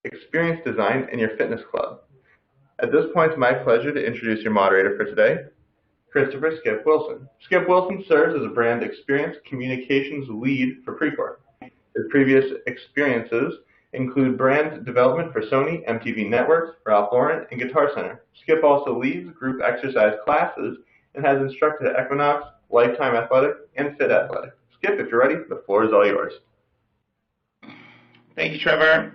experience design in your fitness club. At this point, it's my pleasure to introduce your moderator for today, Christopher Skip Wilson. Skip Wilson serves as a brand experience communications lead for Precor. His previous experiences include brand development for Sony, MTV Networks, Ralph Lauren, and Guitar Center. Skip also leads group exercise classes and has instructed at Equinox, Lifetime Athletic, and Fit Athletic. Skip, if you're ready, the floor is all yours. Thank you, Trevor.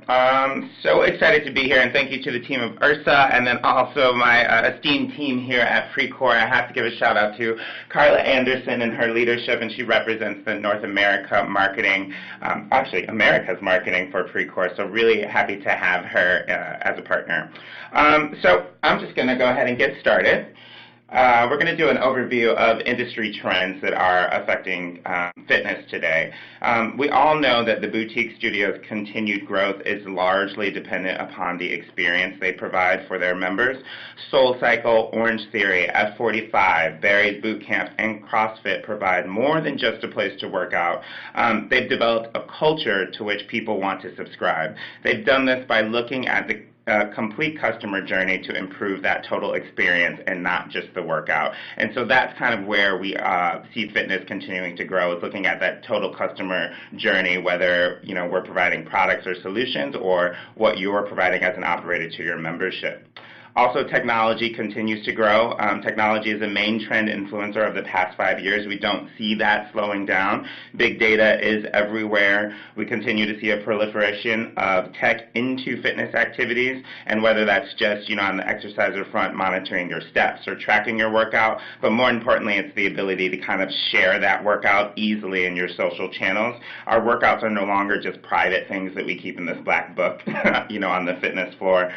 So excited to be here, and thank you to the team of IHRSA, and then also my esteemed team here at Precor. I have to give a shout out to Carla Anderson and her leadership, and she represents the North America marketing, actually America's marketing for Precor, so really happy to have her as a partner. So I'm just going to go ahead and get started. We're going to do an overview of industry trends that are affecting fitness today. We all know that the boutique studio's continued growth is largely dependent upon the experience they provide for their members. SoulCycle, Orange Theory, F45, Barry's Bootcamp, and CrossFit provide more than just a place to work out. They've developed a culture to which people want to subscribe. They've done this by looking at the complete customer journey to improve that total experience and not just the workout. And so that's kind of where we see fitness continuing to grow, is looking at that total customer journey, whether we're providing products or solutions or what you're providing as an operator to your membership. Also, technology continues to grow. Technology is a main trend influencer of the past 5 years. We don't see that slowing down. Big data is everywhere. We continue to see a proliferation of tech into fitness activities, and whether that's just on the exerciser front, monitoring your steps or tracking your workout, but more importantly, it's the ability to kind of share that workout easily in your social channels. Our workouts are no longer just private things that we keep in this black book, on the fitness floor.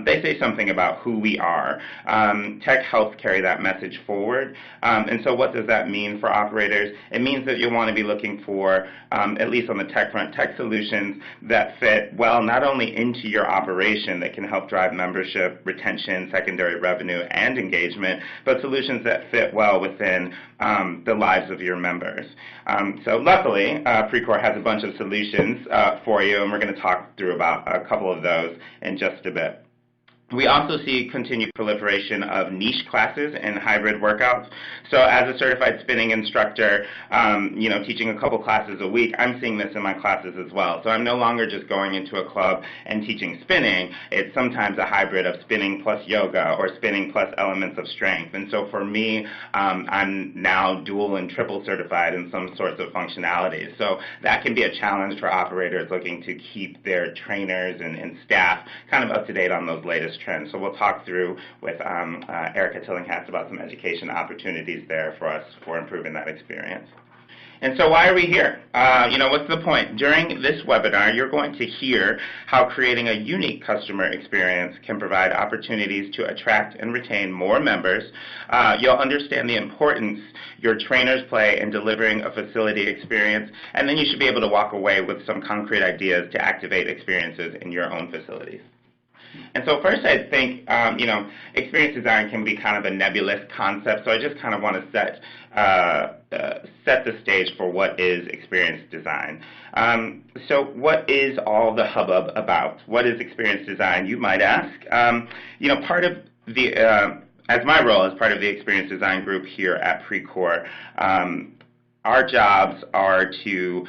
They say something about who we are. Tech helps carry that message forward. And so what does that mean for operators? It means that you'll want to be looking for, at least on the tech front, tech solutions that fit well not only into your operation that can help drive membership, retention, secondary revenue, and engagement, but solutions that fit well within the lives of your members. So luckily, Precor has a bunch of solutions for you, and we're going to talk through about a couple of those in just a bit. We also see continued proliferation of niche classes and hybrid workouts. So as a certified spinning instructor, teaching a couple classes a week, I'm seeing this in my classes as well. So I'm no longer just going into a club and teaching spinning. It's sometimes a hybrid of spinning plus yoga or spinning plus elements of strength. And so for me, I'm now dual and triple certified in some sorts of functionalities. So that can be a challenge for operators looking to keep their trainers and staff kind of up to date on those latest trends. So we'll talk through with Erica Tillinghast about some education opportunities there for us for improving that experience. And so why are we here? What's the point? During this webinar, you're going to hear how creating a unique customer experience can provide opportunities to attract and retain more members. You'll understand the importance your trainers play in delivering a facility experience, and then you should be able to walk away with some concrete ideas to activate experiences in your own facilities. And so first I think, experience design can be kind of a nebulous concept, so I just kind of want to set the stage for what is experience design. So what is all the hubbub about? What is experience design, you might ask? Part of the, as my role as part of the experience design group here at Precor, our jobs are to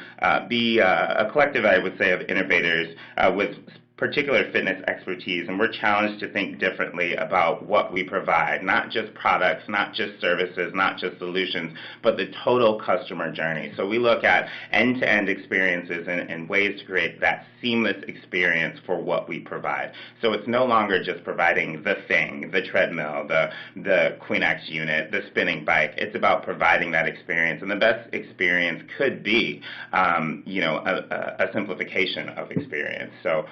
be a collective, I would say, of innovators with particular fitness expertise, and we're challenged to think differently about what we provide, not just products, not just services, not just solutions, but the total customer journey. So we look at end-to-end experiences and ways to create that seamless experience for what we provide. So it's no longer just providing the thing, the treadmill, the Queen-X unit, the spinning bike. It's about providing that experience, and the best experience could be, a simplification of experience. So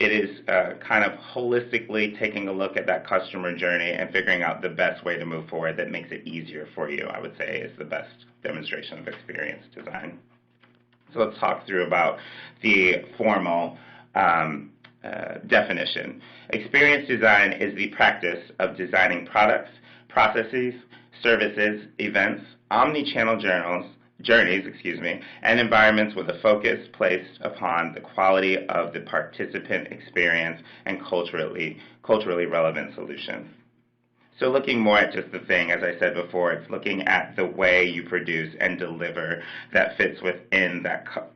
it is kind of holistically taking a look at that customer journey and figuring out the best way to move forward that makes it easier for you, I would say, is the best demonstration of experience design. So let's talk through about the formal definition. Experience design is the practice of designing products, processes, services, events, omni-channel journeys, and environments with a focus placed upon the quality of the participant experience and culturally relevant solutions. So looking more at just the thing, as I said before, it's looking at the way you produce and deliver that fits within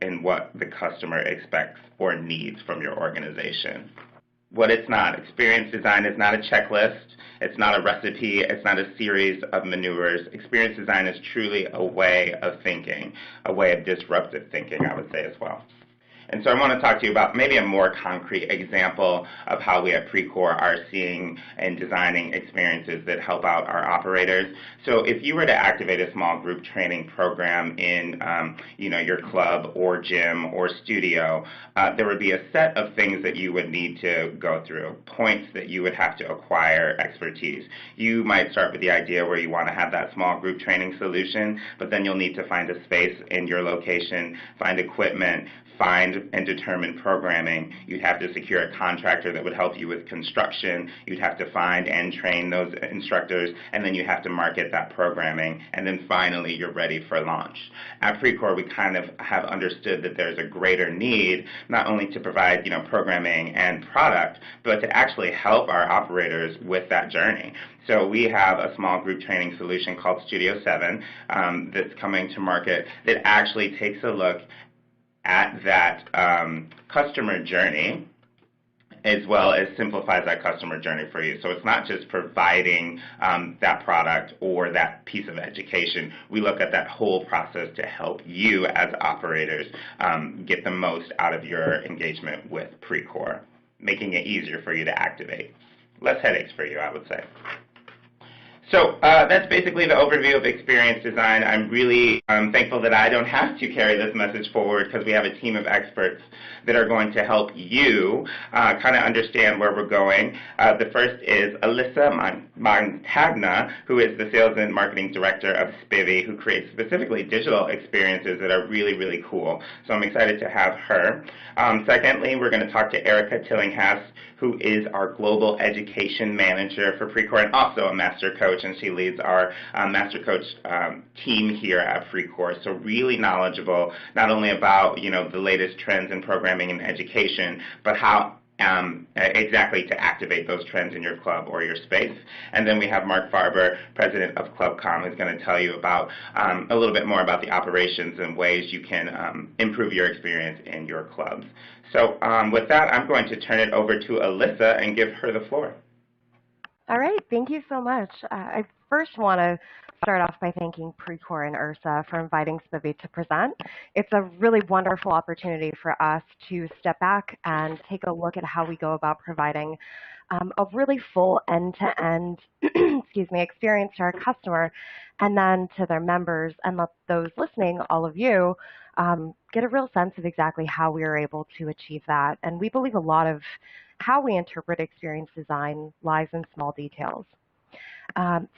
in what the customer expects or needs from your organization. What it's not. Experience design is not a checklist. It's not a recipe. It's not a series of maneuvers. Experience design is truly a way of thinking, a way of disruptive thinking, I would say as well. And so I want to talk to you about maybe a more concrete example of how we at Precor are seeing and designing experiences that help out our operators. So if you were to activate a small group training program in your club or gym or studio, there would be a set of things that you would need to go through, points that you would have to acquire expertise. You might start with the idea where you want to have that small group training solution, but then you'll need to find a space in your location, find equipment, find and determine programming. You'd have to secure a contractor that would help you with construction. You'd have to find and train those instructors, and then you have to market that programming, and then finally you're ready for launch. At Precor, we kind of have understood that there's a greater need not only to provide programming and product, but to actually help our operators with that journey. So we have a small group training solution called Studio 7 that's coming to market that actually takes a look at that customer journey, as well as simplifies that customer journey for you. So it's not just providing that product or that piece of education. We look at that whole process to help you as operators get the most out of your engagement with Precor, making it easier for you to activate. Less headaches for you, I would say. So that's basically the overview of experience design. I'm really thankful that I don't have to carry this message forward because we have a team of experts that are going to help you kind of understand where we're going. The first is Alyssa Montagna, who is the Sales and Marketing Director of Spivvy, who creates specifically digital experiences that are really, really cool. So I'm excited to have her. Secondly, we're going to talk to Erica Tillinghast, who is our Global Education Manager for Precor and also a Master Coach, and she leads our Master Coach team here at Precor. So really knowledgeable, not only about the latest trends in programming and education, but how exactly to activate those trends in your club or your space. And then we have Mark Farber, President of ClubCom, who's going to tell you about a little bit more about the operations and ways you can improve your experience in your clubs. So with that, I'm going to turn it over to Alyssa and give her the floor. All right, thank you so much. I first want to start off by thanking Precor and IHRSA for inviting Spivvy to present. It's a really wonderful opportunity for us to step back and take a look at how we go about providing a really full end-to-end experience to our customer, and then to their members, and let those listening, all of you, get a real sense of exactly how we are able to achieve that. And we believe a lot of how we interpret experience design lies in small details.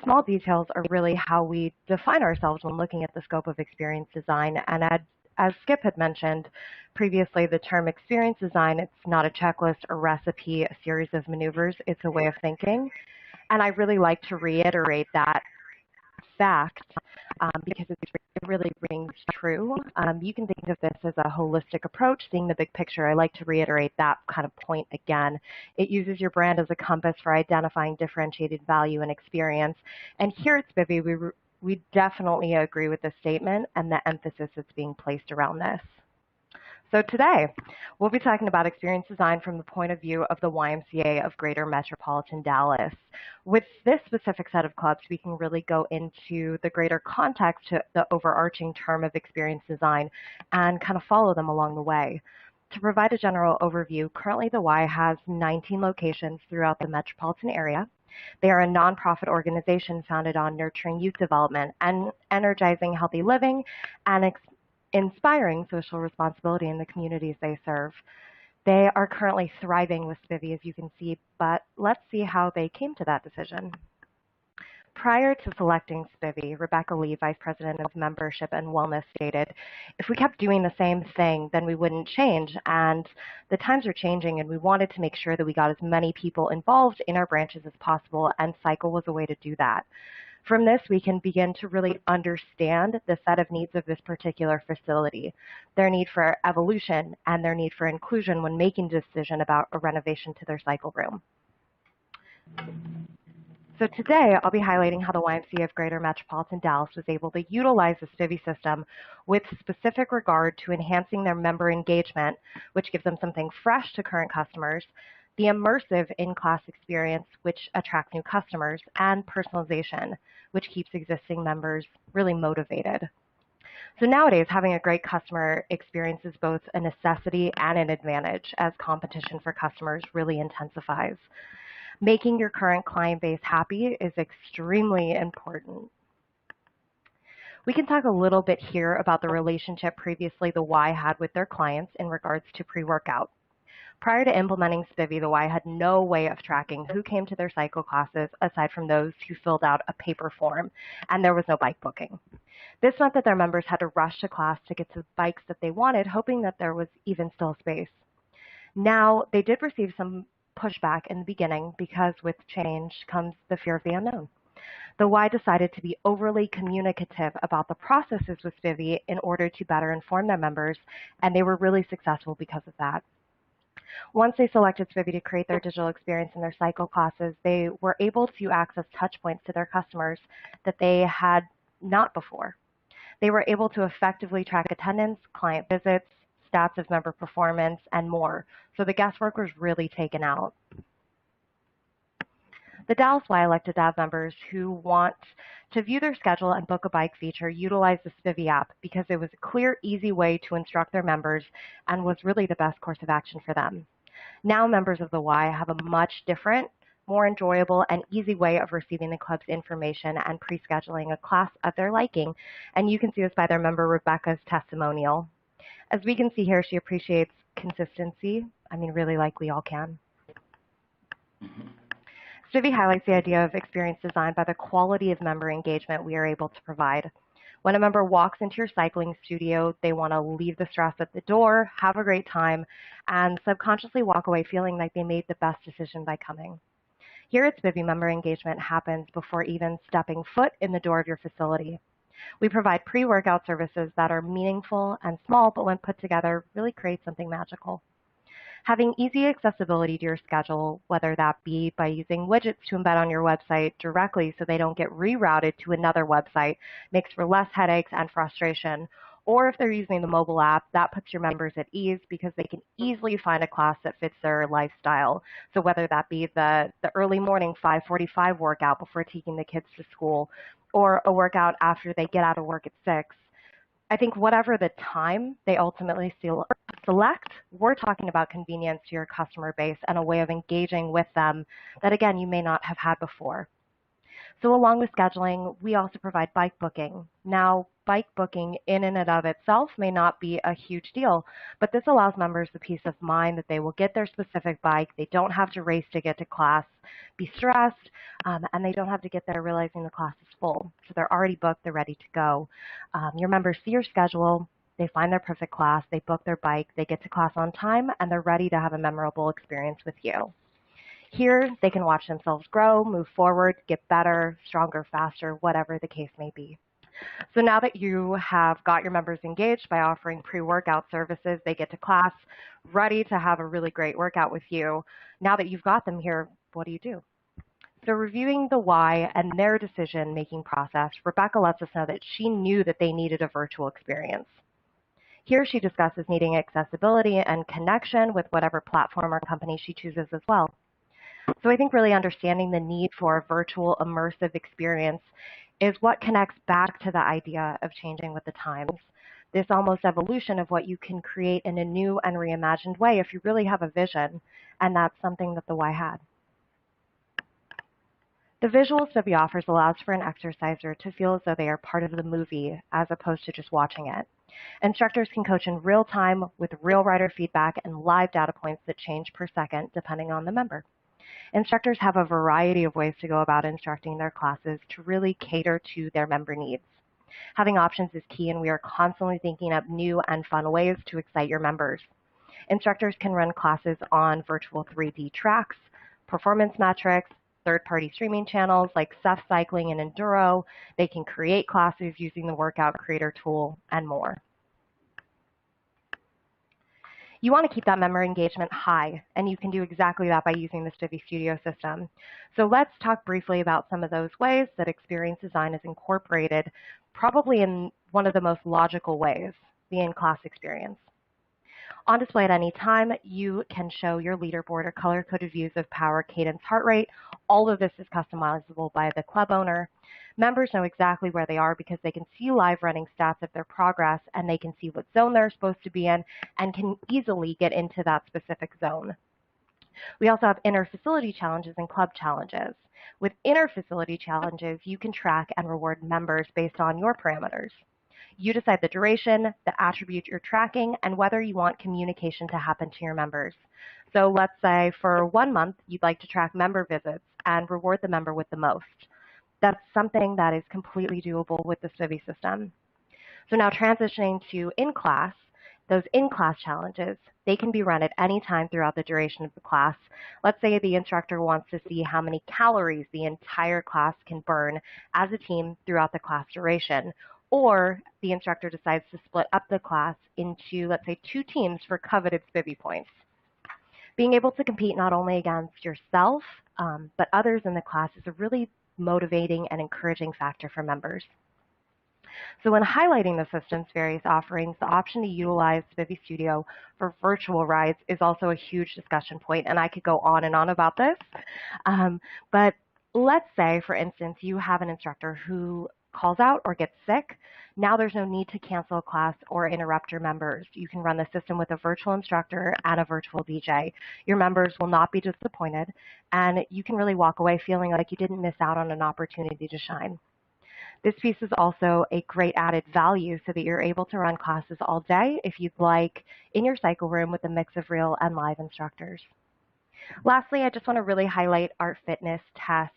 Small details are really how we define ourselves when looking at the scope of experience design. And as Skip had mentioned previously, the term experience design, it's not a checklist, a recipe, a series of maneuvers, it's a way of thinking. And I really like to reiterate that fact because it really rings true. You can think of this as a holistic approach, seeing the big picture. I like to reiterate that kind of point again. It uses your brand as a compass for identifying differentiated value and experience. And here at Spivvy, we definitely agree with this statement and the emphasis that's being placed around this. So today, we'll be talking about experience design from the point of view of the YMCA of Greater Metropolitan Dallas. With this specific set of clubs, we can really go into the greater context to the overarching term of experience design and kind of follow them along the way. To provide a general overview, currently the Y has 19 locations throughout the metropolitan area. They are a nonprofit organization founded on nurturing youth development and energizing healthy living and inspiring social responsibility in the communities they serve. They are currently thriving with Spivvy, as you can see, but let's see how they came to that decision. Prior to selecting Spivvy, Rebecca Lee, Vice President of Membership and Wellness, stated, if we kept doing the same thing, then we wouldn't change, and the times are changing, and we wanted to make sure that we got as many people involved in our branches as possible, and Cycle was a way to do that. From this, we can begin to really understand the set of needs of this particular facility, their need for evolution and their need for inclusion when making a decision about a renovation to their cycle room. So today, I'll be highlighting how the YMCA of Greater Metropolitan Dallas was able to utilize the Spivvy system with specific regard to enhancing their member engagement, which gives them something fresh to current customers, the immersive in-class experience, which attracts new customers, and personalization, which keeps existing members really motivated. So nowadays, having a great customer experience is both a necessity and an advantage as competition for customers really intensifies. Making your current client base happy is extremely important. We can talk a little bit here about the relationship previously the Y had with their clients in regards to pre-workout. Prior to implementing Spivvy, the Y had no way of tracking who came to their cycle classes aside from those who filled out a paper form, and there was no bike booking. This meant that their members had to rush to class to get to the bikes that they wanted, hoping that there was even still space. Now, they did receive some pushback in the beginning because with change comes the fear of the unknown. The Y decided to be overly communicative about the processes with Spivvy in order to better inform their members, and they were really successful because of that. Once they selected Spivvy to create their digital experience in their cycle classes, they were able to access touch points to their customers that they had not before. They were able to effectively track attendance, client visits, stats of member performance, and more. So the guesswork was really taken out. The Dallas Y elected to have members who want to view their schedule and book a bike feature utilize the Spivvy app because it was a clear, easy way to instruct their members and was really the best course of action for them. Now members of the Y have a much different, more enjoyable, and easy way of receiving the club's information and pre-scheduling a class of their liking, and you can see this by their member Rebecca's testimonial. As we can see here, she appreciates consistency. I mean, really like we all can. Spivvy highlights the idea of experience design by the quality of member engagement we are able to provide. When a member walks into your cycling studio, they want to leave the stress at the door, have a great time, and subconsciously walk away feeling like they made the best decision by coming. Here at Spivvy, member engagement happens before even stepping foot in the door of your facility. We provide pre-workout services that are meaningful and small, but when put together, really create something magical. Having easy accessibility to your schedule, whether that be by using widgets to embed on your website directly so they don't get rerouted to another website, makes for less headaches and frustration. Or if they're using the mobile app, that puts your members at ease because they can easily find a class that fits their lifestyle. So whether that be the early morning 5:45 workout before taking the kids to school, or a workout after they get out of work at 6, I think whatever the time they ultimately select, we're talking about convenience to your customer base and a way of engaging with them that, again, you may not have had before. So along with scheduling, we also provide bike booking. Now, bike booking in and of itself may not be a huge deal, but this allows members the peace of mind that they will get their specific bike, they don't have to race to get to class, be stressed, and they don't have to get there realizing the class is full. So they're already booked, they're ready to go. Your members see your schedule, they find their perfect class, they book their bike, they get to class on time, and they're ready to have a memorable experience with you. Here, they can watch themselves grow, move forward, get better, stronger, faster, whatever the case may be. So now that you have got your members engaged by offering pre-workout services, they get to class ready to have a really great workout with you. Now that you've got them here, what do you do? So reviewing the why and their decision-making process, Rebecca lets us know that she knew that they needed a virtual experience. Here she discusses needing accessibility and connection with whatever platform or company she chooses as well. So I think really understanding the need for a virtual immersive experience is what connects back to the idea of changing with the times. This almost evolution of what you can create in a new and reimagined way if you really have a vision, and that's something that the Y had. The visual Spivvy offers allows for an exerciser to feel as though they are part of the movie as opposed to just watching it. Instructors can coach in real time with real rider feedback and live data points that change per second depending on the member. Instructors have a variety of ways to go about instructing their classes to really cater to their member needs. Having options is key, and we are constantly thinking up new and fun ways to excite your members. Instructors can run classes on virtual 3D tracks, performance metrics, third-party streaming channels like Ceph Cycling and Enduro. They can create classes using the Workout Creator tool and more. You want to keep that member engagement high, and you can do exactly that by using the Spivvy Studio system. So let's talk briefly about some of those ways that experience design is incorporated, probably in one of the most logical ways, the in-class experience. On display at any time, you can show your leaderboard or color-coded views of power, cadence, heart rate. All of this is customizable by the club owner. Members know exactly where they are because they can see live running stats of their progress, and they can see what zone they're supposed to be in and can easily get into that specific zone. We also have inter-facility challenges and club challenges. With inter-facility challenges, you can track and reward members based on your parameters. You decide the duration, the attribute you're tracking, and whether you want communication to happen to your members. So let's say for 1 month, you'd like to track member visits and reward the member with the most. That's something that is completely doable with the Spivvy system. So now transitioning to in-class, those in-class challenges, they can be run at any time throughout the duration of the class. Let's say the instructor wants to see how many calories the entire class can burn as a team throughout the class duration. Or the instructor decides to split up the class into, let's say, 2 teams for coveted Spivvy points. Being able to compete not only against yourself, but others in the class is a really motivating and encouraging factor for members. So when highlighting the system's various offerings, the option to utilize Spivvy Studio for virtual rides is also a huge discussion point, and I could go on and on about this. But let's say, for instance, you have an instructor who calls out or gets sick. Now there's no need to cancel a class or interrupt your members. You can run the system with a virtual instructor and a virtual DJ. Your members will not be disappointed, and you can really walk away feeling like you didn't miss out on an opportunity to shine. This piece is also a great added value so that you're able to run classes all day if you'd like in your cycle room with a mix of real and live instructors. Lastly, I just want to really highlight our fitness tests.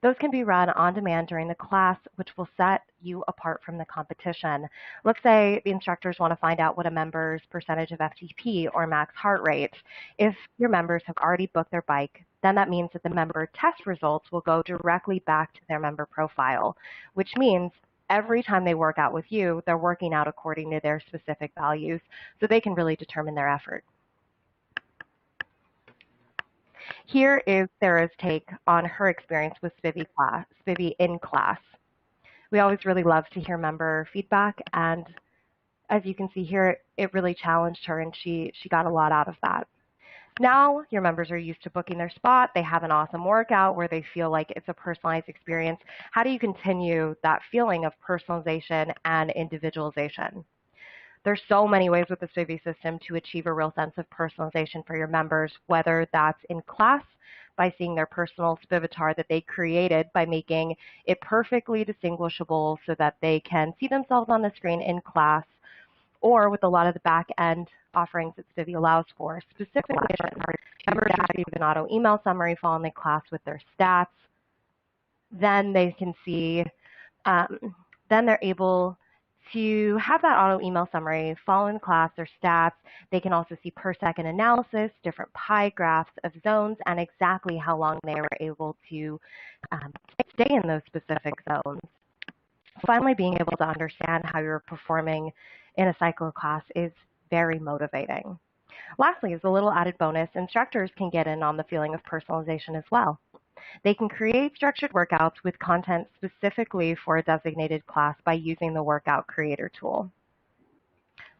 Those can be run on demand during the class, which will set you apart from the competition. Let's say the instructors want to find out what a member's percentage of FTP or max heart rate. If your members have already booked their bike, then that means that the member test results will go directly back to their member profile, which means every time they work out with you, they're working out according to their specific values, so they can really determine their effort. Here is Sarah's take on her experience with Spivvy in class. We always really love to hear member feedback, and as you can see here, it really challenged her, and she got a lot out of that. Now your members are used to booking their spot. They have an awesome workout where they feel like it's a personalized experience. How do you continue that feeling of personalization and individualization? There's so many ways with the Spivvy system to achieve a real sense of personalization for your members, whether that's in class by seeing their personal Spivitar that they created by making it perfectly distinguishable so that they can see themselves on the screen in class, or with a lot of the back-end offerings that Spivvy allows for. Specifically, members receive an auto email summary following the class with their stats. Then they can see, then they're able to have that auto email summary following the class, their stats. They can also see per second analysis, different pie graphs of zones, and exactly how long they were able to stay in those specific zones. Finally, being able to understand how you're performing in a cycle class is very motivating. Lastly, as a little added bonus, instructors can get in on the feeling of personalization as well. They can create structured workouts with content specifically for a designated class by using the Workout Creator tool.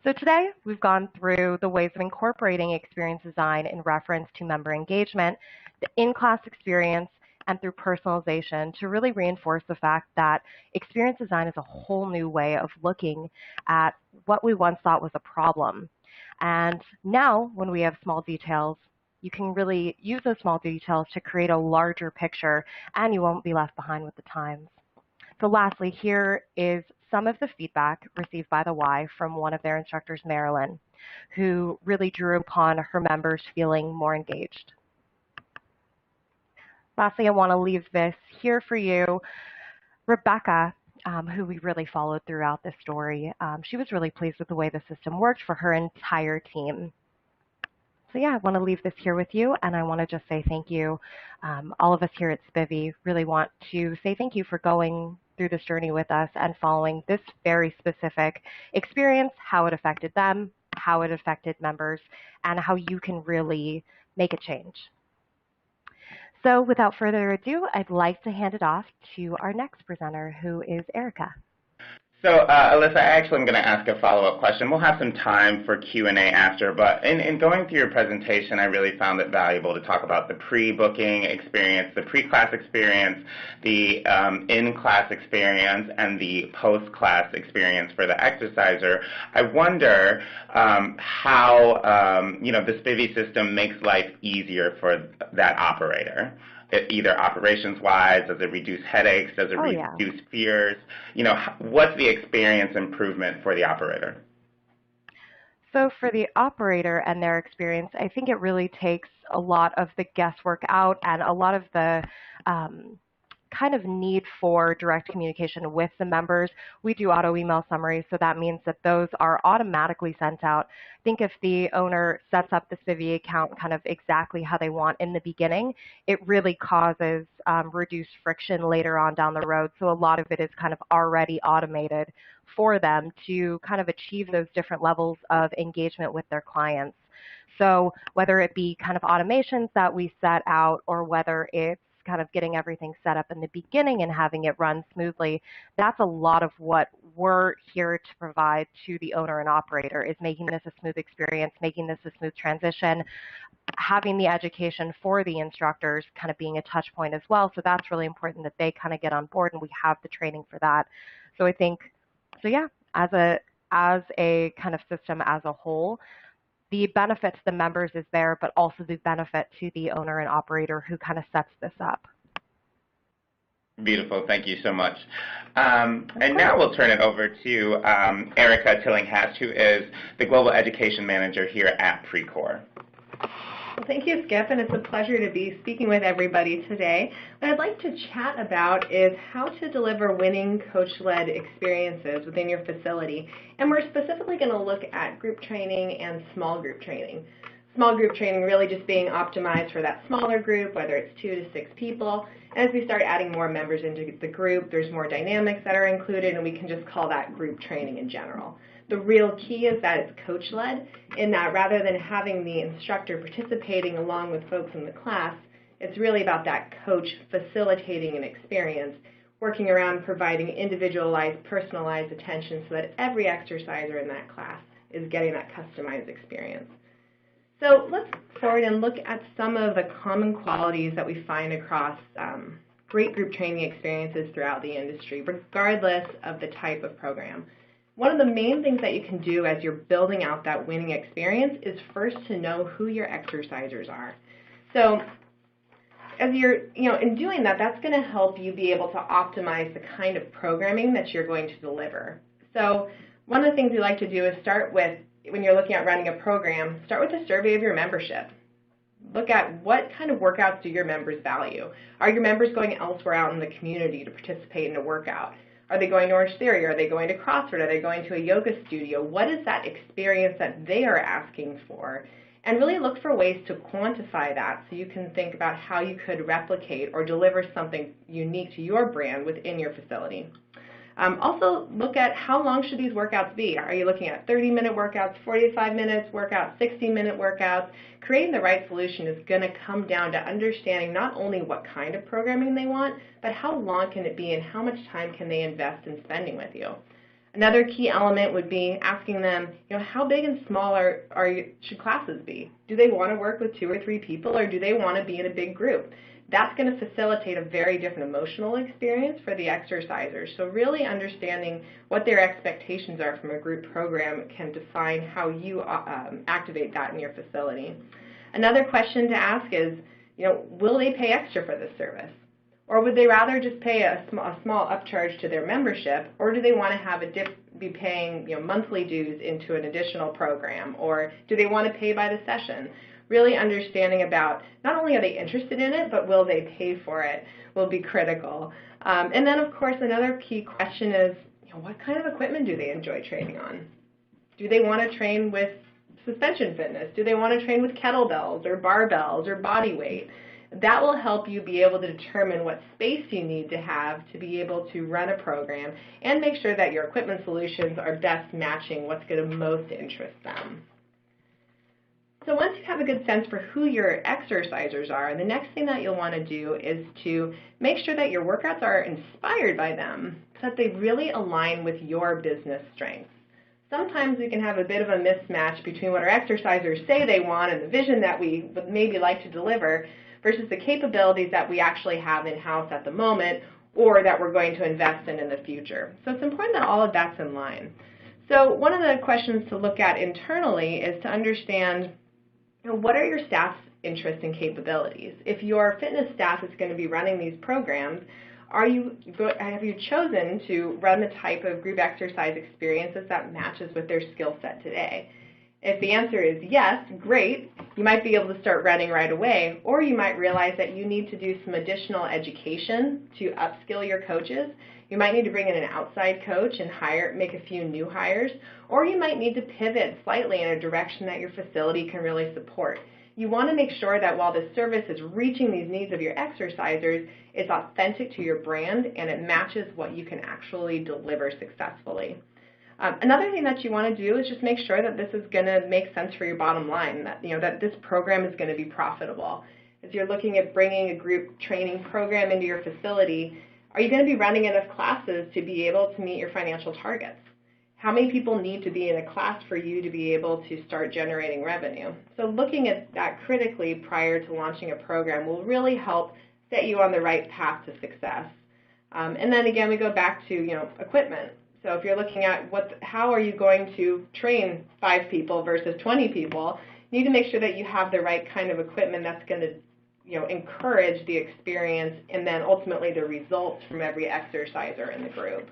So today, we've gone through the ways of incorporating experience design in reference to member engagement, the in-class experience, and through personalization to really reinforce the fact that experience design is a whole new way of looking at what we once thought was a problem. And now, when we have small details, you can really use those small details to create a larger picture, and you won't be left behind with the times. So lastly, here is some of the feedback received by the Y from one of their instructors, Marilyn, who really drew upon her members feeling more engaged. Lastly, I want to leave this here for you. Rebecca, who we really followed throughout this story, she was really pleased with the way the system worked for her entire team. So yeah, I want to leave this here with you, and I want to just say thank you. All of us here at SPIVI really want to say thank you for going through this journey with us and following this very specific experience, how it affected them, how it affected members, and how you can really make a change. So without further ado, I'd like to hand it off to our next presenter, who is Erica. So, Alyssa, I actually am going to ask a follow-up question. We'll have some time for Q&A after, but in going through your presentation, I really found it valuable to talk about the pre-booking experience, the pre-class experience, the in-class experience, and the post-class experience for the exerciser. I wonder how the SPIVI system makes life easier for that operator. Either operations-wise, does it reduce headaches, does it reduce fears? What's the experience improvement for the operator? So for the operator and their experience, I think it really takes a lot of the guesswork out and a lot of the kind of need for direct communication with the members. We do auto email summaries, so that means that those are automatically sent out. I think if the owner sets up the SPIVI account kind of exactly how they want in the beginning, it really causes reduced friction later on down the road. So a lot of it is kind of already automated for them to kind of achieve those different levels of engagement with their clients. So whether it be kind of automations that we set out or whether it's kind of getting everything set up in the beginning and having it run smoothly, that's a lot of what we're here to provide to the owner and operator, is making this a smooth experience, making this a smooth transition, having the education for the instructors kind of being a touch point as well. So that's really important that they kind of get on board and we have the training for that. So I think, so yeah, as a kind of system as a whole, the benefit to the members is there, but also the benefit to the owner and operator who kind of sets this up. Beautiful. Thank you so much. And now we'll turn it over to Erica Tillinghast, who is the Global Education Manager here at Precor. Well, thank you, Skip, and it's a pleasure to be speaking with everybody today. What I'd like to chat about is how to deliver winning coach-led experiences within your facility. And we're specifically going to look at group training and small group training. Small group training really just being optimized for that smaller group, whether it's 2 to 6 people. And as we start adding more members into the group, there's more dynamics that are included, and we can just call that group training in general. The real key is that it's coach-led, in that rather than having the instructor participating along with folks in the class, it's really about that coach facilitating an experience, working around providing individualized, personalized attention so that every exerciser in that class is getting that customized experience. So let's forward and look at some of the common qualities that we find across great group training experiences throughout the industry, regardless of the type of program. One of the main things that you can do as you're building out that winning experience is first to know who your exercisers are. So as you're, in doing that, that's going to help you be able to optimize the kind of programming that you're going to deliver. So one of the things we like to do is start with, when you're looking at running a program, start with a survey of your membership. Look at what kind of workouts do your members value. Are your members going elsewhere out in the community to participate in a workout? Are they going to Orange Theory? Are they going to CrossFit? Are they going to a yoga studio? What is that experience that they are asking for? And really look for ways to quantify that so you can think about how you could replicate or deliver something unique to your brand within your facility. Also, look at how long should these workouts be. Are you looking at 30-minute workouts, 45 minutes workouts, 60-minute workouts? Creating the right solution is going to come down to understanding not only what kind of programming they want, but how long can it be and how much time can they invest in spending with you. Another key element would be asking them, how big and small should classes be? Do they want to work with 2 or 3 people, or do they want to be in a big group? That's going to facilitate a very different emotional experience for the exercisers. So really understanding what their expectations are from a group program can define how you activate that in your facility. Another question to ask is, will they pay extra for this service? Or would they rather just pay a small upcharge to their membership, or do they want to have be paying monthly dues into an additional program, or do they want to pay by the session? Really understanding about not only are they interested in it, but will they pay for it will be critical. And then, of course, another key question is, what kind of equipment do they enjoy training on? Do they want to train with suspension fitness? Do they want to train with kettlebells or barbells or body weight? That will help you be able to determine what space you need to have to be able to run a program and make sure that your equipment solutions are best matching what's going to most interest them. So once you have a good sense for who your exercisers are, the next thing that you'll want to do is to make sure that your workouts are inspired by them so that they really align with your business strengths. Sometimes we can have a bit of a mismatch between what our exercisers say they want and the vision that we would maybe like to deliver versus the capabilities that we actually have in-house at the moment or that we're going to invest in the future. So it's important that all of that's in line. So one of the questions to look at internally is to understand, what are your staff's interests and capabilities? If your fitness staff is going to be running these programs, have you chosen to run the type of group exercise experiences that matches with their skill set today? If the answer is yes, great, you might be able to start running right away, or you might realize that you need to do some additional education to upskill your coaches. You might need to bring in an outside coach and make a few new hires, or you might need to pivot slightly in a direction that your facility can really support. You want to make sure that while the service is reaching these needs of your exercisers, it's authentic to your brand and it matches what you can actually deliver successfully. Another thing that you want to do is just make sure that this is going to make sense for your bottom line, that this program is going to be profitable. As you're looking at bringing a group training program into your facility, are you going to be running enough classes to be able to meet your financial targets? How many people need to be in a class for you to be able to start generating revenue? So looking at that critically prior to launching a program will really help set you on the right path to success. And then again, we go back to equipment. So if you're looking at how are you going to train 5 people versus 20 people, you need to make sure that you have the right kind of equipment that's going to encourage the experience and then ultimately the results from every exerciser in the group.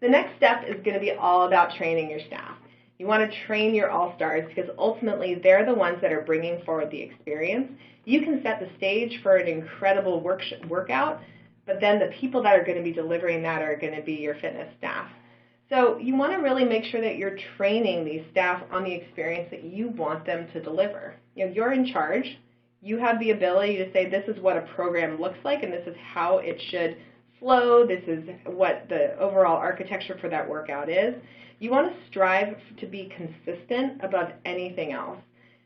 The next step is going to be all about training your staff. You want to train your all-stars because ultimately they're the ones that are bringing forward the experience. You can set the stage for an incredible workout, but then the people that are going to be delivering that are going to be your fitness staff. So you want to really make sure that you're training these staff on the experience that you want them to deliver. You're in charge. You have the ability to say this is what a program looks like and this is how it should flow. This is what the overall architecture for that workout is. You want to strive to be consistent above anything else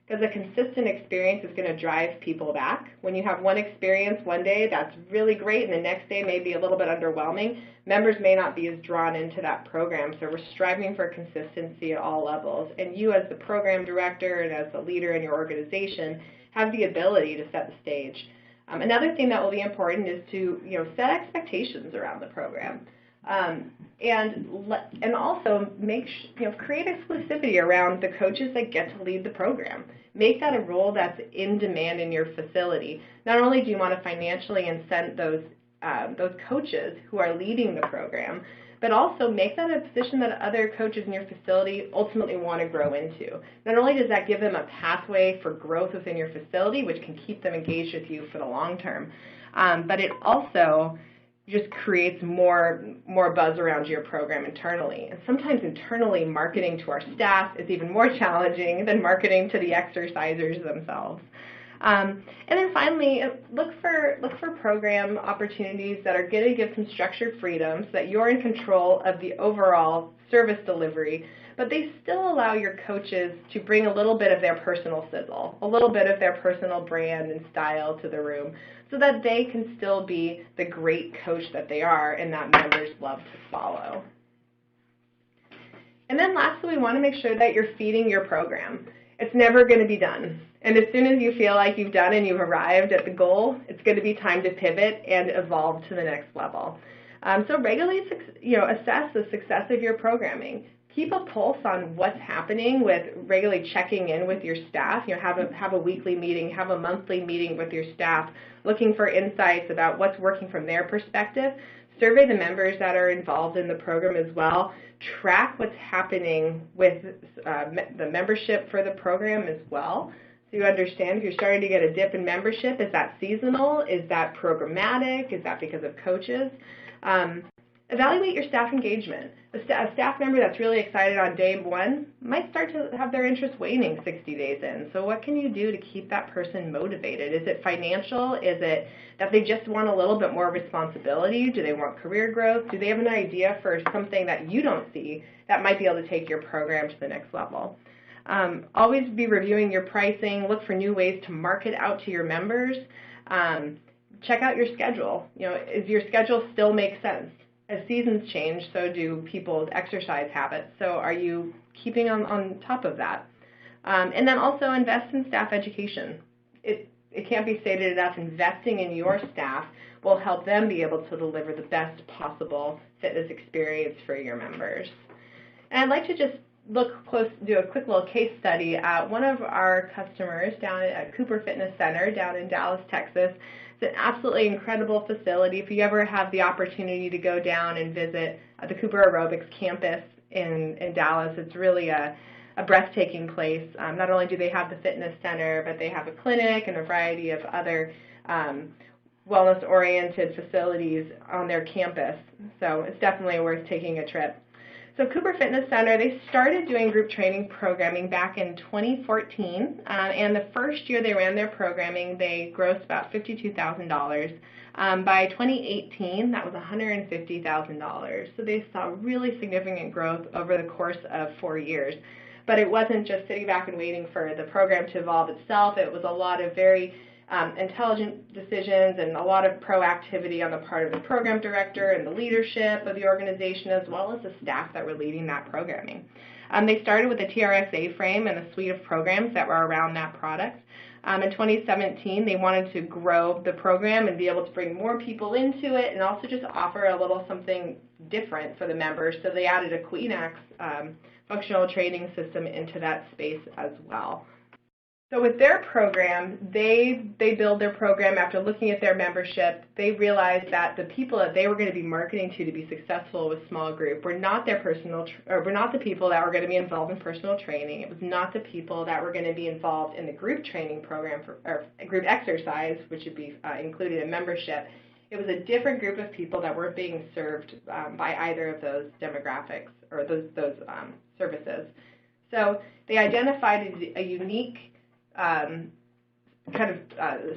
because a consistent experience is going to drive people back. When you have one experience one day, that's really great, and the next day may be a little bit underwhelming. Members may not be as drawn into that program, so we're striving for consistency at all levels. And you as the program director and as the leader in your organization have the ability to set the stage. Another thing that will be important is to set expectations around the program. And also create exclusivity around the coaches that get to lead the program. Make that a role that's in demand in your facility. Not only do you want to financially incent those coaches who are leading the program, but also make that a position that other coaches in your facility ultimately want to grow into. Not only does that give them a pathway for growth within your facility, which can keep them engaged with you for the long term, but it also just creates more buzz around your program internally. And sometimes internally, marketing to our staff is even more challenging than marketing to the exercisers themselves. And then finally, look for program opportunities that are going to give some structured freedom so that you're in control of the overall service delivery, but they still allow your coaches to bring a little bit of their personal sizzle, a little bit of their personal brand and style to the room so that they can still be the great coach that they are and that members love to follow. And then lastly, we want to make sure that you're feeding your program. It's never going to be done. And as soon as you feel like you've done and you've arrived at the goal, it's going to be time to pivot and evolve to the next level. So regularly assess the success of your programming. Keep a pulse on what's happening with regularly checking in with your staff. Have a weekly meeting, have a monthly meeting with your staff, looking for insights about what's working from their perspective. Survey the members that are involved in the program as well. Track what's happening with the membership for the program as well. So you understand if you're starting to get a dip in membership, is that seasonal? Is that programmatic? Is that because of coaches? Evaluate your staff engagement. A staff member that's really excited on day one might start to have their interest waning 60 days in. So what can you do to keep that person motivated? Is it financial? Is it that they just want a little bit more responsibility? Do they want career growth? Do they have an idea for something that you don't see that might be able to take your program to the next level? Always be reviewing your pricing. Look for new ways to market out to your members. Check out your schedule. Does your schedule still make sense? As seasons change, so do people's exercise habits. So are you keeping on top of that? And then also invest in staff education. It can't be stated enough, investing in your staff will help them be able to deliver the best possible fitness experience for your members. And I'd like to just do a quick little case study. One of our customers down at Cooper Fitness Center down in Dallas, Texas. It's an absolutely incredible facility. If you ever have the opportunity to go down and visit the Cooper Aerobics campus in Dallas, it's really a breathtaking place. Not only do they have the fitness center, but they have a clinic and a variety of other wellness-oriented facilities on their campus. So it's definitely worth taking a trip. So Cooper Fitness Center, they started doing group training programming back in 2014, and the first year they ran their programming, they grossed about $52,000. By 2018, that was $150,000. So they saw really significant growth over the course of 4 years. But it wasn't just sitting back and waiting for the program to evolve itself. It was a lot of very intelligent decisions and a lot of proactivity on the part of the program director and the leadership of the organization, as well as the staff that were leading that programming. They started with a TRSA frame and a suite of programs that were around that product. In 2017, they wanted to grow the program and be able to bring more people into it and also just offer a little something different for the members. So they added a QueenAx functional training system into that space as well. So with their program, they build their program after looking at their membership. They realized that the people that they were going to be marketing to be successful with small group were not were not the people that were going to be involved in personal training. It was not the people that were going to be involved in the group training program or group exercise, which would be included in membership. It was a different group of people that weren't being served by either of those demographics or those services. So they identified a unique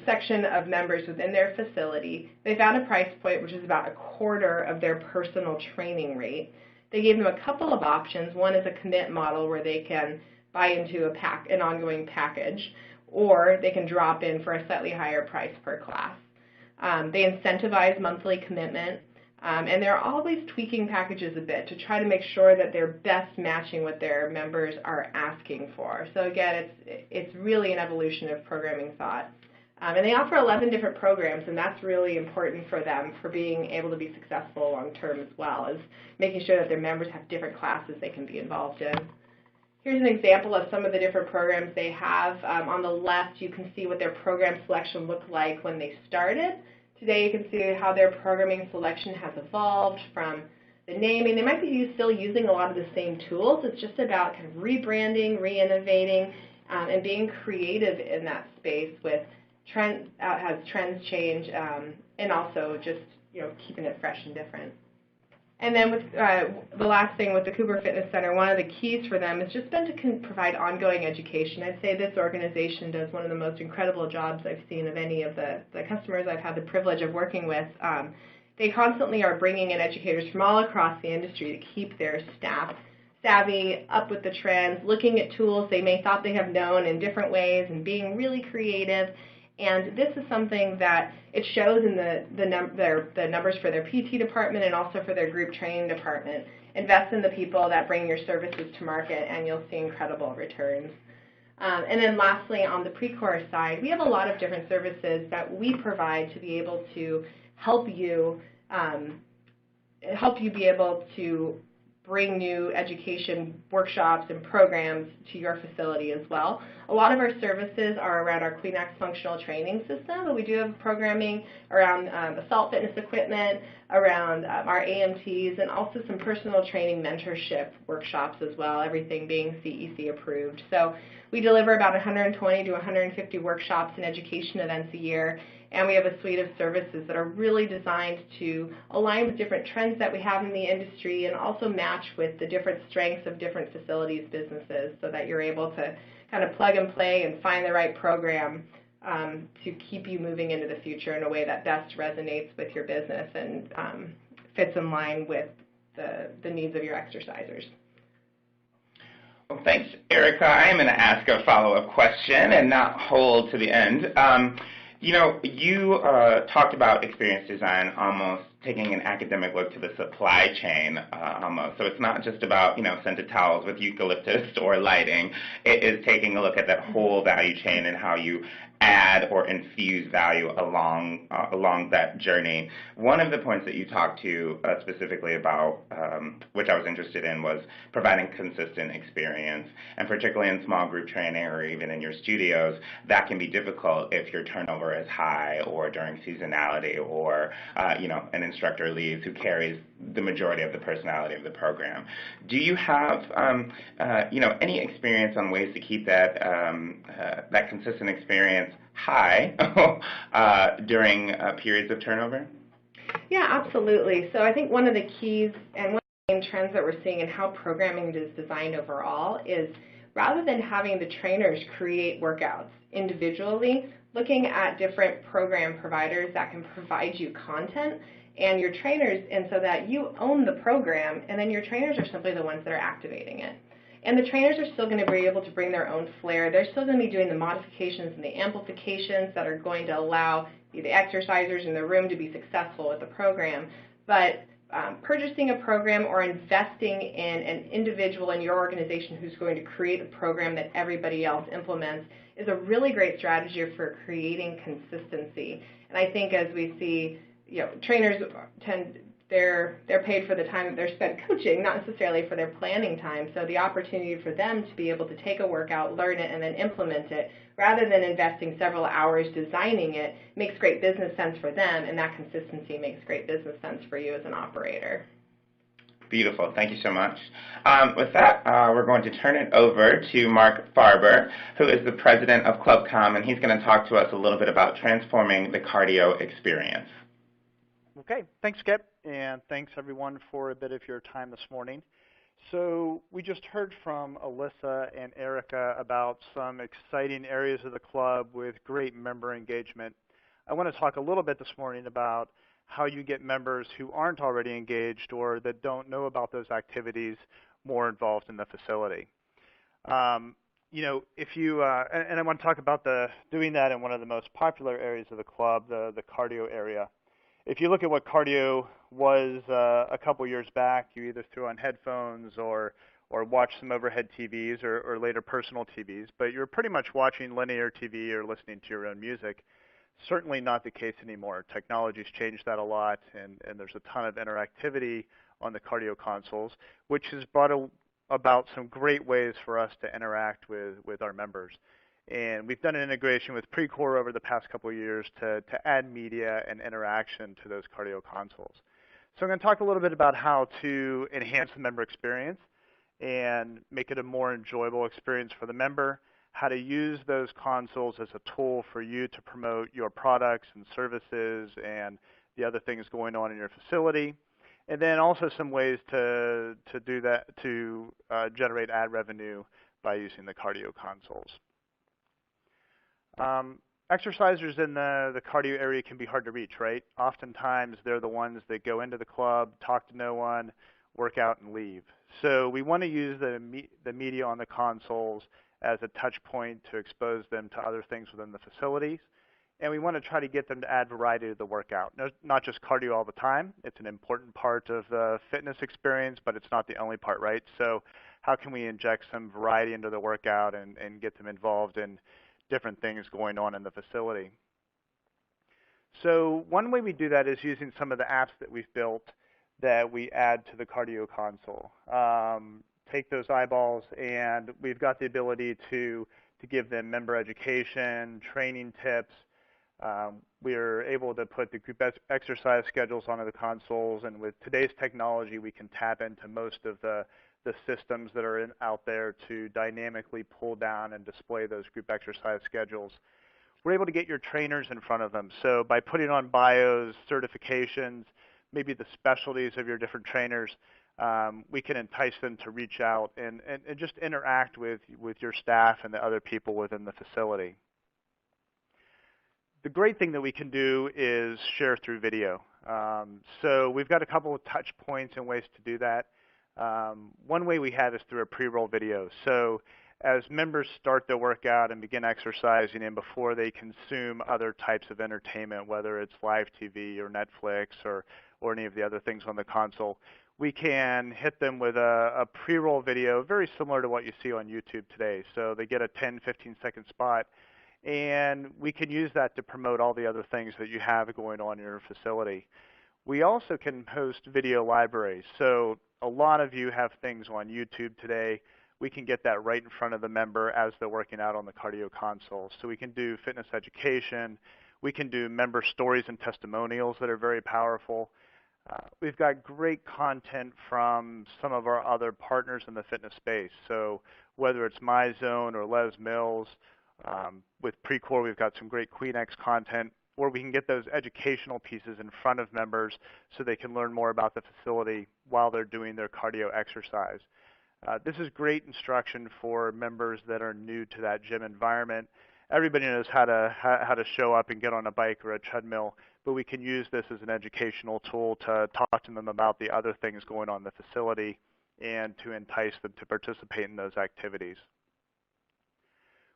section of members within their facility. They found a price point which is about a quarter of their personal training rate. They gave them a couple of options. One is a commit model where they can buy into an ongoing package, or they can drop in for a slightly higher price per class. They incentivize monthly commitment, and they're always tweaking packages a bit to try to make sure that they're best matching what their members are asking for. So again, it's really an evolution of programming thought. And they offer 11 different programs, and that's really important for them for being able to be successful long term, as well as making sure that their members have different classes they can be involved in. Here's an example of some of the different programs they have. On the left, you can see what their program selection looked like when they started. Today, you can see how their programming selection has evolved from the naming. They might be still using a lot of the same tools. It's just about kind of rebranding, re-innovating, and being creative in that space with trends as trends change, and also just keeping it fresh and different. And then with the last thing with the Cooper Fitness Center, one of the keys for them has just been to provide ongoing education. I'd say this organization does one of the most incredible jobs I've seen of any of the customers I've had the privilege of working with. They constantly are bringing in educators from all across the industry to keep their staff savvy, up with the trends, looking at tools they may thought they have known in different ways, and being really creative. And this is something that it shows in the numbers for their PT department and also for their group training department. Invest in the people that bring your services to market, and you'll see incredible returns. And then lastly, on the Precor side, we have a lot of different services that we provide to be able to help you be able to bring new education workshops and programs to your facility as well. A lot of our services are around our QueenAx functional training system, but we do have programming around assault fitness equipment, around our AMTs, and also some personal training mentorship workshops as well, everything being CEC approved. So we deliver about 120 to 150 workshops and education events a year, And we have a suite of services that are really designed to align with different trends that we have in the industry and also match with the different strengths of different facilities businesses so that you're able to kind of plug and play and find the right program to keep you moving into the future in a way that best resonates with your business and fits in line with the needs of your exercisers. Well, thanks, Erica. I am going to ask a follow-up question and not hold to the end. You talked about experience design almost taking an academic look to the supply chain almost. So it's not just about, scented towels with eucalyptus or lighting. It is taking a look at that whole value chain and how you add or infuse value along that journey. One of the points that you talked to specifically about, which I was interested in, was providing consistent experience, and particularly in small group training or even in your studios, that can be difficult if your turnover is high or during seasonality or an instructor leaves who carries the majority of the personality of the program. Do you have any experience on ways to keep that that consistent experience high during periods of turnover? Yeah, absolutely. So I think one of the keys and one of the main trends that we're seeing in how programming is designed overall is rather than having the trainers create workouts individually, looking at different program providers that can provide you content and your trainers, and so that you own the program, and then your trainers are simply the ones that are activating it. And the trainers are still going to be able to bring their own flair. They're still going to be doing the modifications and the amplifications that are going to allow the exercisers in the room to be successful with the program. But purchasing a program or investing in an individual in your organization who's going to create a program that everybody else implements is a really great strategy for creating consistency. And I think as we see, trainers they're paid for the time that they're spent coaching, not necessarily for their planning time. So the opportunity for them to be able to take a workout, learn it, and then implement it, rather than investing several hours designing it, makes great business sense for them, and that consistency makes great business sense for you as an operator. Beautiful. Thank you so much. With that, we're going to turn it over to Mark Farber, who is the president of ClubCom, and he's going to talk to us a little bit about transforming the cardio experience. Okay, thanks, Skip, and thanks everyone for a bit of your time this morning. So we just heard from Alyssa and Erica about some exciting areas of the club with great member engagement. I want to talk a little bit this morning about how you get members who aren't already engaged or that don't know about those activities more involved in the facility. If you and I want to talk about doing that in one of the most popular areas of the club, the cardio area. If you look at what cardio was a couple years back, you either threw on headphones or watched some overhead TVs or later personal TVs, but you're pretty much watching linear TV or listening to your own music. Certainly not the case anymore. Technology's changed that a lot, and there's a ton of interactivity on the cardio consoles, which has brought about some great ways for us to interact with our members. And we've done an integration with Precor over the past couple of years to add media and interaction to those cardio consoles. So I'm going to talk a little bit about how to enhance the member experience and make it a more enjoyable experience for the member, how to use those consoles as a tool for you to promote your products and services and the other things going on in your facility, and then also some ways to do that, to generate ad revenue by using the cardio consoles. Exercisers in the cardio area can be hard to reach, right? Oftentimes they're the ones that go into the club, talk to no one, work out, and leave. So we want to use the media on the consoles as a touch point to expose them to other things within the facilities. And we want to try to get them to add variety to the workout. No, not just cardio all the time. It's an important part of the fitness experience, but it's not the only part, right? So how can we inject some variety into the workout and get them involved in different things going on in the facility? So one way we do that is using some of the apps that we've built that we add to the cardio console. Take those eyeballs, and we've got the ability to give them member education, training tips. We're able to put the group exercise schedules onto the consoles, and with today's technology, we can tap into most of the systems that are out there to dynamically pull down and display those group exercise schedules. we're able to get your trainers in front of them. So by putting on bios, certifications, maybe the specialties of your different trainers, we can entice them to reach out and just interact with your staff and the other people within the facility. The great thing that we can do is share through video. So we've got a couple of touch points and ways to do that. One way we have is through a pre-roll video. So as members start their workout and begin exercising and before they consume other types of entertainment, whether it's live TV or Netflix or any of the other things on the console, we can hit them with a pre-roll video very similar to what you see on YouTube today. So they get a 10, 15-second spot, and we can use that to promote all the other things that you have going on in your facility. We also can host video libraries. So a lot of you have things on YouTube today. We can get that right in front of the member as they're working out on the cardio console. So we can do fitness education. We can do member stories and testimonials that are very powerful. We've got great content from some of our other partners in the fitness space. So whether it's MyZone or Les Mills, with Precor, we've got some great Queenex content, or we can get those educational pieces in front of members so they can learn more about the facility while they're doing their cardio exercise. This is great instruction for members that are new to that gym environment. Everybody knows how to show up and get on a bike or a treadmill, but we can use this as an educational tool to talk to them about the other things going on in the facility and to entice them to participate in those activities.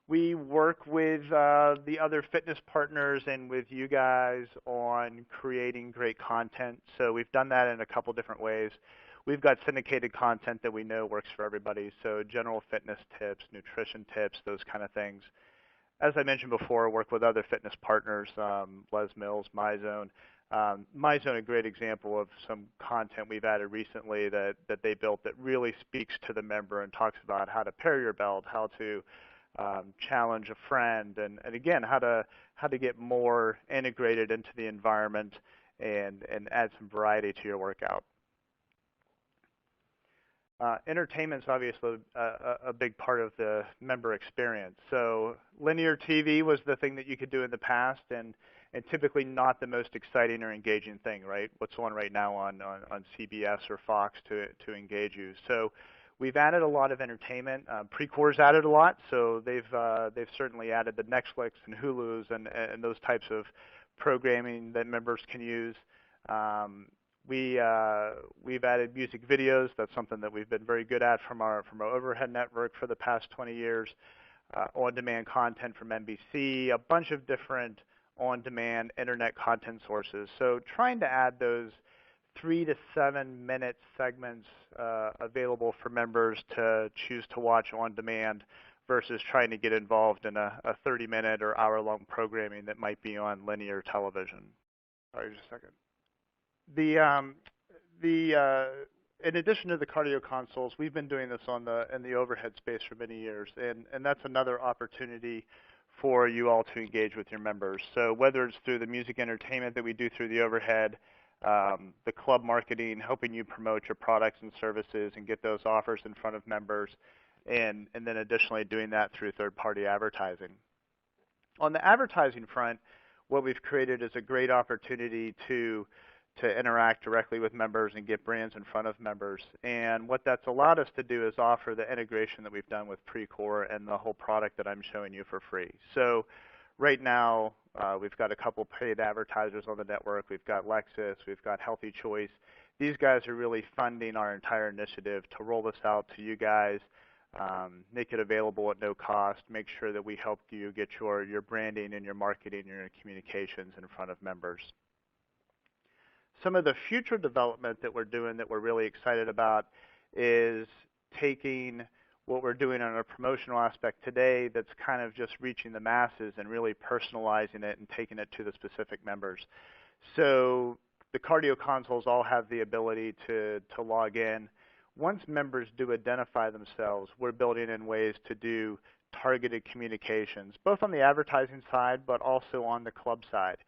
We work with the other fitness partners and with you guys on creating great content. So we've done that in a couple different ways. We've got syndicated content that we know works for everybody. So general fitness tips, nutrition tips, those kind of things. As I mentioned before, work with other fitness partners, Les Mills, MyZone. MyZone, a great example of some content we've added recently that they built that really speaks to the member and talks about how to pair your belt, how to challenge a friend, and again, how to get more integrated into the environment and add some variety to your workout. Entertainment's obviously a big part of the member experience. So linear TV was the thing that you could do in the past, and typically not the most exciting or engaging thing, right? What's on right now on CBS or Fox to engage you. So we've added a lot of entertainment. Precor's added a lot, so they've certainly added the Netflix and Hulu's and those types of programming that members can use. We've added music videos. That's something that we've been very good at from our overhead network for the past 20 years. On-demand content from NBC, a bunch of different on-demand internet content sources. So trying to add those 3 to 7 minute segments available for members to choose to watch on demand versus trying to get involved in a 30-minute or hour-long programming that might be on linear television. Sorry, just a second. In addition to the cardio consoles, we've been doing this in the overhead space for many years, and that's another opportunity for you all to engage with your members. So whether it's through the music entertainment that we do through the overhead, the club marketing, helping you promote your products and services and get those offers in front of members, and then additionally doing that through third-party advertising. On the advertising front, what we've created is a great opportunity to interact directly with members and get brands in front of members. And what that's allowed us to do is offer the integration that we've done with Precor and the whole product that I'm showing you for free. So right now, we've got a couple paid advertisers on the network. We've got Lexus. We've got Healthy Choice. These guys are really funding our entire initiative to roll this out to you guys, make it available at no cost, make sure that we help you get your branding and your marketing and your communications in front of members. Some of the future development that we're doing that we're really excited about is taking what we're doing on a promotional aspect today that's kind of just reaching the masses and really personalizing it and taking it to the specific members. So the cardio consoles all have the ability to log in. Once members do identify themselves, we're building in ways to do targeted communications, both on the advertising side but also on the club side.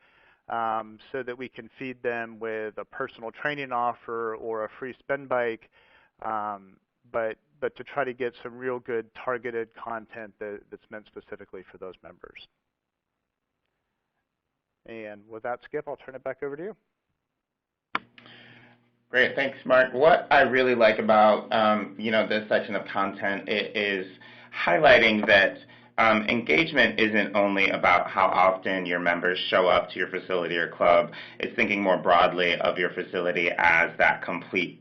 So that we can feed them with a personal training offer or a free spin bike, but to try to get some real good targeted content that's meant specifically for those members. And with that, Skip, I'll turn it back over to you. Great, thanks, Mark. What I really like about this section of content is highlighting that engagement isn't only about how often your members show up to your facility or club. It's thinking more broadly of your facility as that complete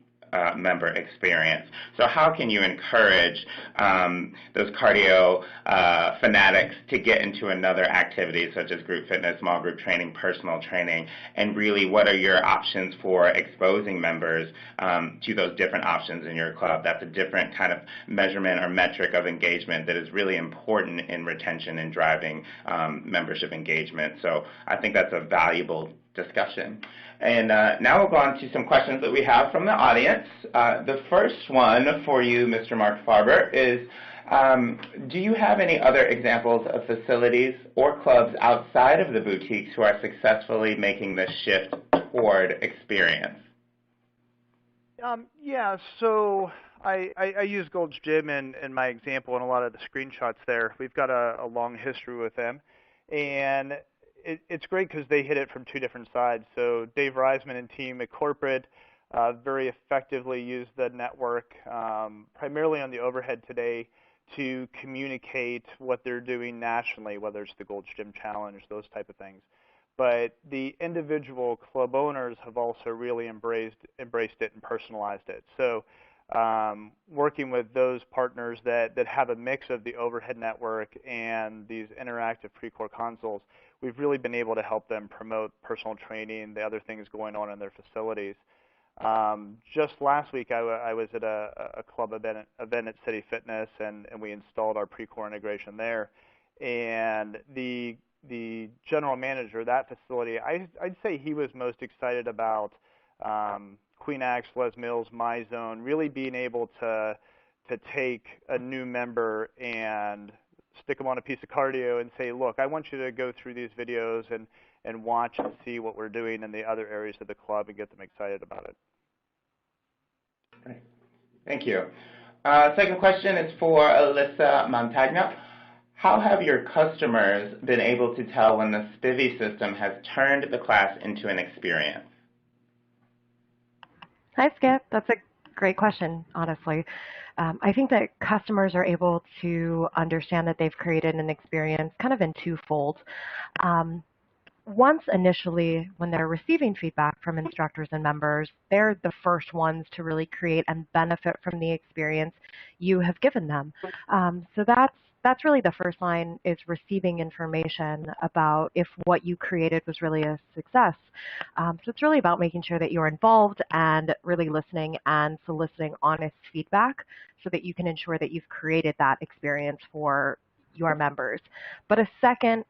member experience. So how can you encourage those cardio fanatics to get into another activity such as group fitness, small group training, personal training, and really what are your options for exposing members to those different options in your club? That's a different kind of measurement or metric of engagement that is really important in retention and driving membership engagement. So I think that's a valuable discussion. And now we'll go on to some questions that we have from the audience. The first one for you, Mr. Mark Farber, is do you have any other examples of facilities or clubs outside of the boutiques who are successfully making this shift toward experience? Yeah, so I use Gold's Gym in my example and a lot of the screenshots there. We've got a long history with them. And it's great because they hit it from two different sides. So Dave Reisman and team at corporate very effectively use the network, primarily on the overhead today, to communicate what they're doing nationally, whether it's the Gold's Gym Challenge, those type of things. But the individual club owners have also really embraced it and personalized it. So working with those partners that have a mix of the overhead network and these interactive Precor consoles, we've really been able to help them promote personal training, the other things going on in their facilities. Just last week, I was at a club event at City Fitness, and we installed our Precor integration there. And the general manager of that facility, I'd say he was most excited about Queen Axe, Les Mills, MyZone, really being able to take a new member and stick them on a piece of cardio and say, look, I want you to go through these videos and watch and see what we're doing in the other areas of the club and get them excited about it. Great. Thank you. Second question is for Alyssa Montagna. How have your customers been able to tell when the Spivvy system has turned the class into an experience? Hi, Skip. That's a great question, honestly. I think that customers are able to understand that they've created an experience kind of in twofold. Once initially, when they're receiving feedback from instructors and members, they're the first ones to really create and benefit from the experience you have given them. So that's really the first line, is receiving information about if what you created was really a success. So it's really about making sure that you're involved and really listening and soliciting honest feedback so that you can ensure that you've created that experience for your members. But a second,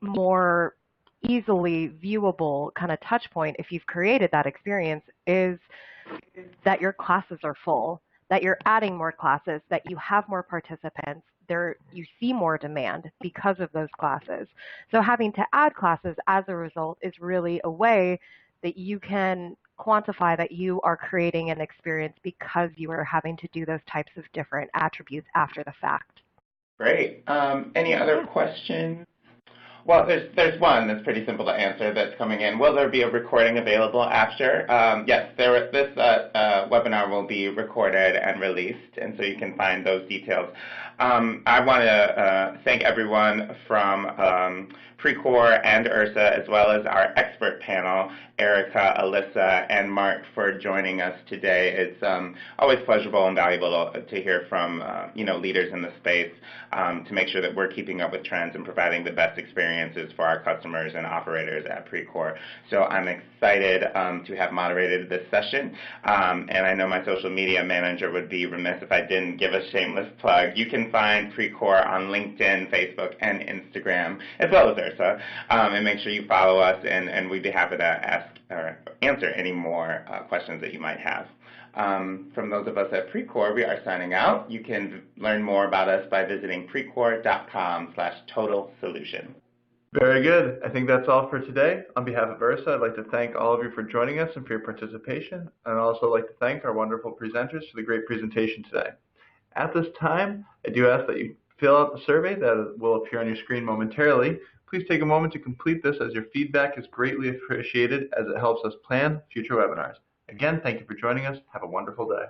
more easily viewable kind of touch point, if you've created that experience, is that your classes are full, that you're adding more classes, that you have more participants, you see more demand because of those classes. So having to add classes as a result is really a way that you can quantify that you are creating an experience because you are having to do those types of different attributes after the fact. Great. Any other questions? Well, there's one that's pretty simple to answer that's coming in. Will there be a recording available after? Yes, this webinar will be recorded and released, and so you can find those details. I want to thank everyone from Precor and IHRSA, as well as our expert panel, Erica, Alyssa, and Mark, for joining us today. It's always pleasurable and valuable to hear from leaders in the space to make sure that we're keeping up with trends and providing the best experiences for our customers and operators at Precor. So I'm excited to have moderated this session, and I know my social media manager would be remiss if I didn't give a shameless plug. You can find Precor on LinkedIn, Facebook, and Instagram, as well as IHRSA, and make sure you follow us, and we'd be happy to ask or answer any more questions that you might have. From those of us at Precor, we are signing out. You can learn more about us by visiting precor.com/total-solution. Very good. I think that's all for today. On behalf of IHRSA, I'd like to thank all of you for joining us and for your participation. And I'd also like to thank our wonderful presenters for the great presentation today. At this time, I do ask that you fill out the survey that will appear on your screen momentarily. Please take a moment to complete this, as your feedback is greatly appreciated as it helps us plan future webinars. Again, thank you for joining us. Have a wonderful day.